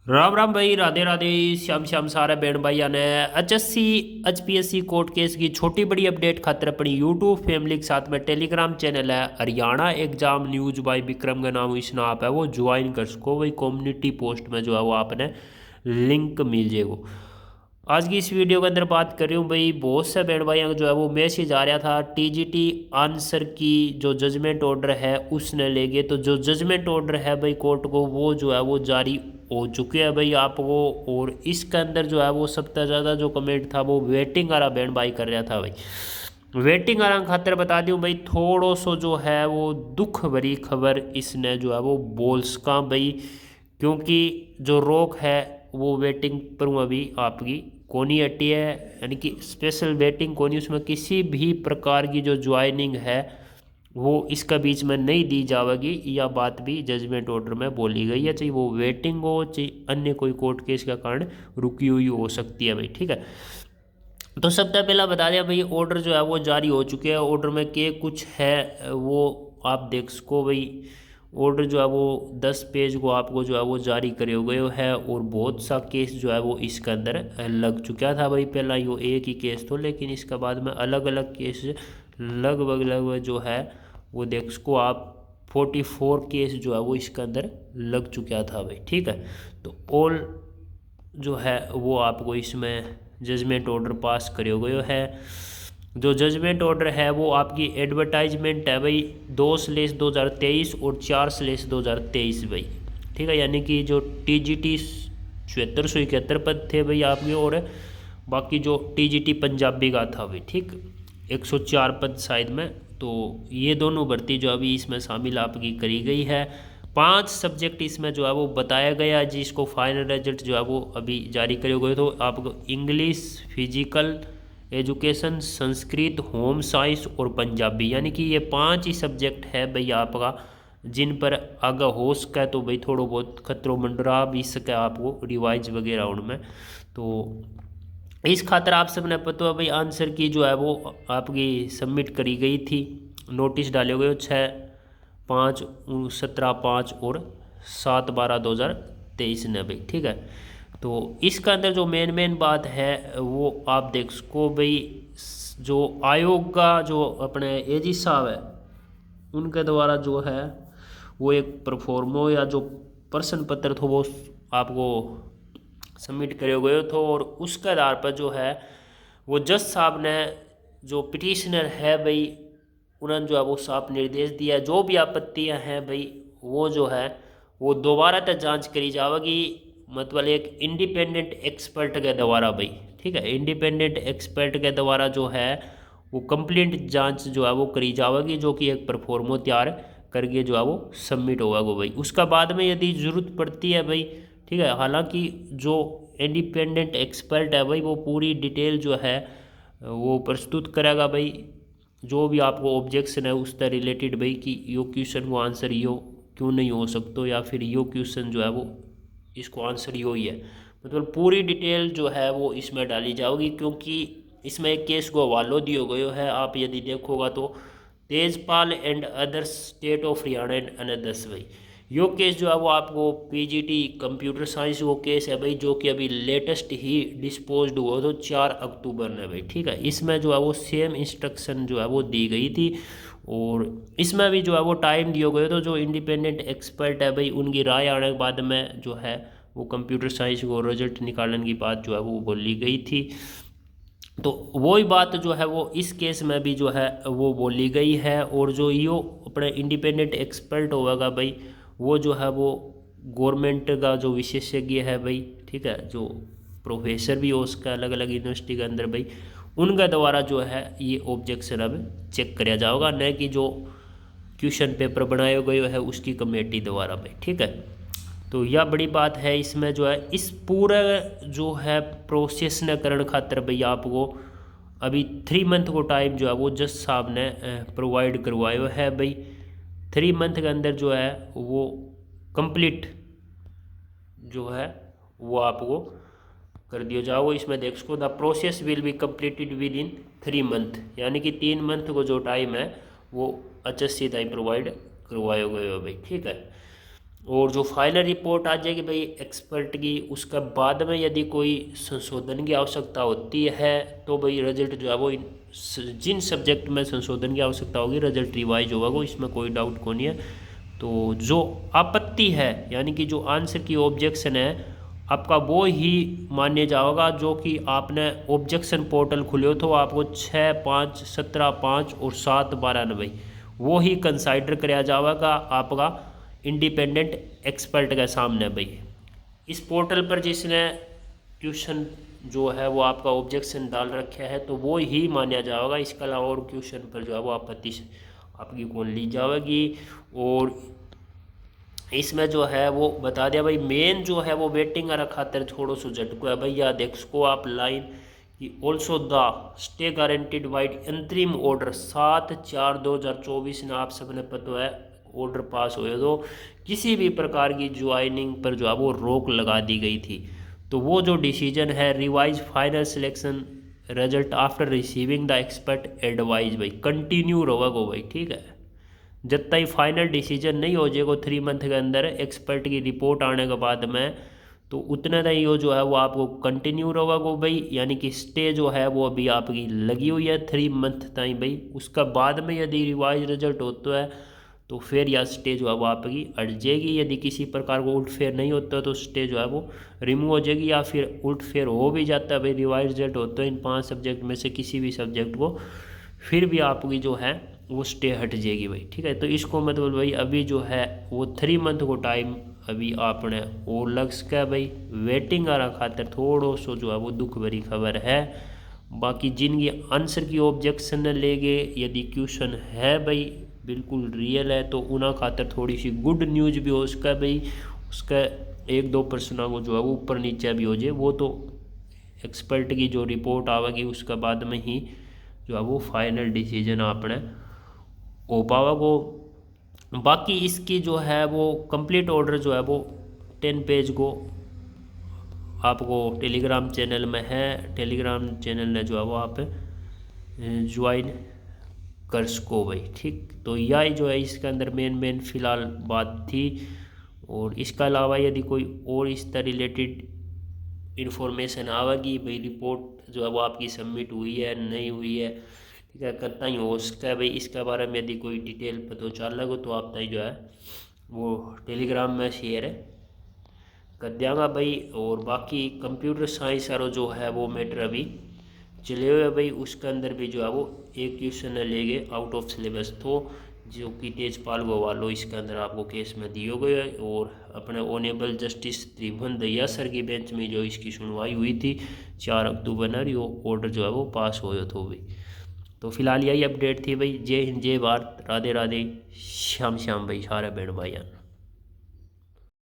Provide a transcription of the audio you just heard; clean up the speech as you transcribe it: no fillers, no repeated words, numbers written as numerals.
राम राम भाई, राधे राधे, श्याम श्याम सारे बहन भाई ने HSC HPSC कोर्ट केस की छोटी बड़ी अपडेट खातर अपनी यूट्यूब फैमिली के साथ में टेलीग्राम चैनल है Haryana exam news by Vikram का नाम इस आप है वो ज्वाइन कर सको। वही कम्युनिटी पोस्ट में जो है वो आपने लिंक मिल जाएगा। आज की इस वीडियो के अंदर बात कर रही हूँ भाई, बहुत से बहन भाई जो है वो मैसेज आ रहा था TGT आंसर की जो जजमेंट ऑर्डर है उसने लेके, तो जो जजमेंट ऑर्डर है भाई कोर्ट को वो जो है वो जारी हो चुके हैं भाई आपको। और इसके अंदर जो है वो सबसे ज़्यादा जो कमेंट था वो वेटिंग वाला बहन भाई कर रहा था भाई। वेटिंग वाला खातिर बता दूँ भाई, थोड़ो सो जो है वो दुख भरी खबर इसने जो है वो बोल्स का भाई, क्योंकि जो रोक है वो वेटिंग पर हूँ अभी आपकी कोनी हटी है, यानी कि स्पेशल वेटिंग कोनी, उसमें किसी भी प्रकार की जो ज्वाइनिंग है वो इसका बीच में नहीं दी जाएगी। यह बात भी जजमेंट ऑर्डर में बोली गई है, चाहे वो वेटिंग हो चाहे अन्य कोई कोर्ट केस का कारण रुकी हुई हो सकती है भाई। ठीक है, तो सबसे पहला बता दिया भाई, ऑर्डर जो है वो जारी हो चुके हैं। ऑर्डर में के कुछ है वो आप देख सको भाई। ऑर्डर जो है वो 10 पेज को आपको जो है वो जारी करे हुए है, और बहुत सा केस जो है वो इसके अंदर लग चुका था भाई। पहला यो एक ही केस तो, लेकिन इसके बाद में अलग अलग केस लगभग लगभग जो है वो देख सको आप 44 केस जो है वो इसके अंदर लग चुका था भाई। ठीक है, तो ऑल जो है वो आपको इसमें जजमेंट ऑर्डर पास करे हुए है। जो जजमेंट ऑर्डर है वो आपकी एडवर्टाइजमेंट है भाई 2/2023 और 4/2023 भाई। ठीक है, यानी कि जो TGT 7471 पद थे भाई आपके, और बाकी जो TGT पंजाबी का था भाई। ठीक, 104 पद शायद में। तो ये दोनों भर्ती जो अभी इसमें शामिल आपकी करी गई है। 5 सब्जेक्ट इसमें जो है वो बताया गया, जिसको फाइनल रिजल्ट जो है वो अभी जारी करे गए। तो आपको English, physical education, Sanskrit, home science और पंजाबी, यानी कि ये 5 ही सब्जेक्ट है भाई आपका, जिन पर आगा हो सका तो भाई थोड़ा बहुत खतरो मंडरा भी सके आपको रिवाइज वगैरह उनमें। तो इस खातर आप सबने पता है भाई, आंसर की जो है वो आपकी सबमिट करी गई थी। नोटिस डाले गए 6/5, 17/5 और 7/12/2023 ने भाई। ठीक है, तो इसका अंदर जो मेन बात है वो आप देख सको भाई, जो आयोग का जो अपने AG साहब है उनके द्वारा जो है वो एक परफॉर्मो या जो प्रश्न पत्र था वो आपको सबमिट करे गए थे, और उसके आधार पर जो है वो जज साहब ने जो पिटिशनर है भाई उन्होंने जो है वो साफ निर्देश दिया है, जो भी आपत्तियां हैं भाई वो जो है वो दोबारा तक जांच करी जाएगी, मतलब एक इंडिपेंडेंट एक्सपर्ट के द्वारा भाई। ठीक है, इंडिपेंडेंट एक्सपर्ट के द्वारा जो है वो कंप्लीट जांच जो है वो करी जाएगी, जो कि एक परफॉर्मो तैयार करके जो है वो सबमिट होगा वो भाई। उसका बाद में यदि ज़रूरत पड़ती है भाई, ठीक है, हालांकि जो इंडिपेंडेंट एक्सपर्ट है भाई वो पूरी डिटेल जो है वो प्रस्तुत करेगा भाई, जो भी आपको ऑब्जेक्शन है उससे रिलेटेड भाई, कि यो क्वेश्चन को आंसर यो क्यों नहीं हो सकता, या फिर यो क्वेश्चन जो है वो इसको आंसर यो ही है, मतलब पूरी डिटेल जो है वो इसमें डाली जाएगी। क्योंकि इसमें एक केस को हवालो दिया गया है, आप यदि देखोगा तो Tejpal and others state of Haryana and another's भाई। यो केस जो है वो आपको PGT कंप्यूटर साइंस वो केस है भाई, जो कि अभी लेटेस्ट ही डिस्पोज हुआ तो 4 अक्टूबर ने भाई। ठीक है, इसमें जो है वो सेम इंस्ट्रक्शन जो है वो दी गई थी, और इसमें भी जो है वो टाइम दिया गया, तो जो इंडिपेंडेंट एक्सपर्ट है भाई उनकी राय आने के बाद में जो है वो कंप्यूटर साइंस को रिजल्ट निकालने की बात जो है वो बोली गई थी। तो वही बात जो है वो इस केस में भी जो है वो बोली गई है, और जो यो अपने इंडिपेंडेंट एक्सपर्ट होगा भाई वो जो है वो गवर्नमेंट का जो विशेषज्ञ है भाई। ठीक है, जो प्रोफेसर भी हो उसका अलग अलग यूनिवर्सिटी के अंदर भाई, उनका द्वारा जो है ये ऑब्जेक्शन अब चेक किया जाएगा, न कि जो क्वेश्चन पेपर बनाए गए है उसकी कमेटी द्वारा भाई। ठीक है, तो यह बड़ी बात है। इसमें जो है इस पूरा जो है प्रोसेस न करने खातर भाई आपको अभी 3 मंथ को टाइम जो है वो जज साहब ने प्रोवाइड करवाया है भाई। 3 मंथ के अंदर जो है वो कंप्लीट जो है वो आपको कर दिया जाओ। इसमें देख सको the process will be completed with in 3 month, यानी कि 3 मंथ को जो टाइम है वो HSC टाइम प्रोवाइड करवाया गया है भाई। ठीक है, और जो फाइनल रिपोर्ट आ जाएगी भाई एक्सपर्ट की, उसके बाद में यदि कोई संशोधन की आवश्यकता होती है तो भाई रिजल्ट जो है वो जिन सब्जेक्ट में संशोधन की आवश्यकता होगी रिजल्ट रिवाइज होगा, वो इसमें कोई डाउट को नहीं है। तो जो आपत्ति है यानी कि जो आंसर की ऑब्जेक्शन है आपका, वो ही मान्य जाएगा। जो कि आपने ऑब्जेक्शन पोर्टल खुले हो तो आपको 6, 5, 17, 5 और 7, 12 न भाई वो ही कंसाइडर कराया जाएगा आपका इंडिपेंडेंट एक्सपर्ट के सामने भाई। इस पोर्टल पर जिसने क्वेश्चन जो है वो आपका ऑब्जेक्शन डाल रखा है तो वो ही माना जाएगा। इसके अलावा और क्वेश्चन पर जो है वो आपत्ति आपकी कौन ली जाएगी। और इसमें जो है वो बता दिया भाई मेन जो है वो वेटिंग खातर थोड़ा सो झटको है भाई। या देख सको आप लाइन कि also the stay guaranteed wide अंतरिम ऑर्डर 7/4/2024 ने आप सबने पता है ऑर्डर पास हुए तो किसी भी प्रकार की ज्वाइनिंग पर जो है वो रोक लगा दी गई थी। तो वो जो डिसीजन है revise final selection result after receiving the expert advise भाई कंटिन्यू रहेगा भाई। ठीक है, जब तक फाइनल डिसीजन नहीं हो जाएगा 3 मंथ के अंदर एक्सपर्ट की रिपोर्ट आने के बाद में, तो उतना तक यो जो है वो आपको कंटिन्यू रहेगा भाई। यानी कि स्टे जो है वो अभी आपकी लगी हुई है 3 मंथ तक भाई। उसका बाद में यदि रिवाइज रिजल्ट होता है तो फिर या स्टे जो है वो आपकी अट जाएगी। यदि किसी प्रकार को उल्ट फेर नहीं होता तो स्टे जो है वो रिमूव हो जाएगी। या फिर उल्ट फेर हो भी जाता है भाई, रिवाइज रिजल्ट होता है इन 5 सब्जेक्ट में से किसी भी सब्जेक्ट को, फिर भी आपकी जो है वो स्टे हट जाएगी भाई। ठीक है, तो इसको मतलब भाई अभी जो है वो 3 मंथ को टाइम अभी आपने और लग सका भाई। वेटिंग आ रहा खातर थोड़ा सो जो है वो दुख भरी खबर है। बाकी जिनकी आंसर की ऑब्जेक्शन लेंगे यदि क्वेश्चन है भाई बिल्कुल रियल है तो उन्हें खातर थोड़ी सी गुड न्यूज़ भी हो सका भाई। उसका 1-2 प्रश्नों को जो है वो ऊपर नीचे भी हो जाए, वो तो एक्सपर्ट की जो रिपोर्ट आवेगी उसके बाद में ही जो है वो फाइनल डिसीजन आपने हो पावेगा। बाकी इसकी जो है वो कंप्लीट ऑर्डर जो है वो 10 पेज को आपको टेलीग्राम चैनल में है। टेलीग्राम चैनल ने जो है वो आप ज्वाइन कर सको भाई। ठीक, तो यही जो है इसके अंदर मेन फ़िलहाल बात थी। और इसके अलावा यदि कोई और इससे रिलेटेड इन्फॉर्मेशन आवेगी भाई, रिपोर्ट जो है वो आपकी सबमिट हुई है नहीं हुई है, ठीक है, कितना ही हो सकता है भाई, इसके बारे में यदि कोई डिटेल पता चल लगे तो आप तक जो है वो टेलीग्राम में शेयर कर देंगे भाई। और बाकी कंप्यूटर साइंस और जो है वो मैटर अभी चले हुए भाई, उसके अंदर भी जो है वो एक क्वेश्चन लेंगे आउट ऑफ सिलेबस, तो जो कि तेजपाल गोवालो इसके अंदर आपको केस में दिए गए। और अपने ऑनेबल जस्टिस त्रिभुवन दहिया सर की बेंच में जो इसकी सुनवाई हुई थी 4 अक्टूबर ये ऑर्डर जो है वो पास हो तो भाई। तो फिलहाल यही अपडेट थी भाई। जय हिंद, जय भारत, राधे राधे, श्याम श्याम भाई सारे बहन भाई।